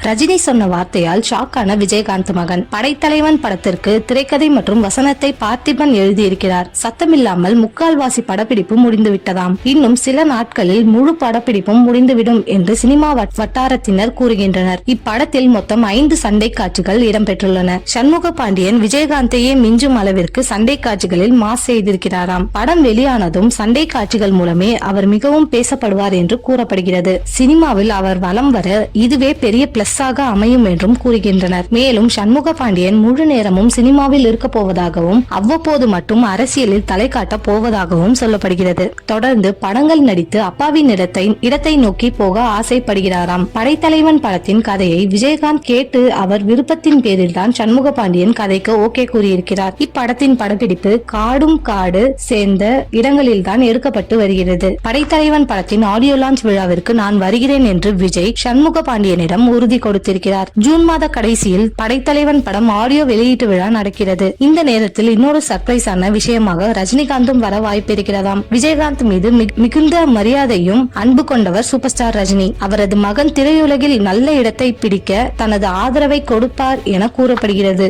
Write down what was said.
ரஜினி சொன்ன வார்த்தையால் ஷாக்கான விஜயகாந்த் மகன். படைத்தலைவன் படத்திற்கு திரைக்கதை மற்றும் வசனத்தை பார்த்திபன் எழுதியிருக்கிறார். சத்தமில்லாமல் முக்கால்வாசி படப்பிடிப்பு முடிந்துவிட்டதாம். இன்னும் சில நாட்களில் முழு படப்பிடிப்பும் முடிந்துவிடும் என்று சினிமா வட்டாரத்தினர் கூறுகின்றனர். இப்படத்தில் மொத்தம் 5 சண்டை காட்சிகள் இடம்பெற்றுள்ளன. சண்முக பாண்டியன் விஜயகாந்தையே மிஞ்சும் அளவிற்கு சண்டை காட்சிகளில் மாஸ் செய்திருக்கிறாராம். படம் வெளியானதும் சண்டை காட்சிகள் மூலமே அவர் மிகவும் பேசப்படுவார் என்று கூறப்படுகிறது. சினிமாவில் அவர் வலம் வர இதுவே பெரிய பிளஸ்ஸாக அமையும் என்றும் கூறுகின்றனர். மேலும் சண்முக பாண்டியன் முழு நேரமும் சினிமாவில் இருக்க போவதாகவும் அவ்வப்போது மட்டும் அரசியலில் தலை காட்ட போவதாகவும் சொல்லப்படுகிறது. தொடர்ந்து படங்கள் நடித்து அப்பாவின் இடத்தை நோக்கி போக ஆசைப்படுகிறாராம். படைத்தலைவன் படத்தின் கதையை விஜயகாந்த் கேட்டு அவர் விருப்பத்தின் பேரில் தான் சண்முக பாண்டியன் கதைக்கு ஓகே கூறியிருக்கிறார். இப்படத்தின் படப்பிடிப்பு காடு சேர்ந்த இடங்களில் தான் எடுக்கப்பட்டு வருகிறது. படைத்தலைவன் படத்தின் ஆடியோ லான்ச் விழாவிற்கு நான் வருகிறேன் என்று விஜய் சண்முக பாண்டியனிடம் உறுதி கொடுத்திருக்கிறார். ஜூன் மாத கடைசியில் படைத்தலைவன் படம் ஆடியோ வெளியீட்டு விழா நடக்கிறது. இந்த நேரத்தில் இன்னொரு சர்ப்ரைஸான விஷயமாக ரஜினிகாந்தும் வர வாய்ப்பு இருக்கிறதாம். விஜயகாந்த் மீது மிகுந்த மரியாதையும் அன்பு கொண்டவர் சூப்பர் ஸ்டார் ரஜினி. அவரது மகன் திரையுலகில் நல்ல இடத்தை பிடிக்க தனது ஆதரவை கொடுப்பார் என கூறப்படுகிறது.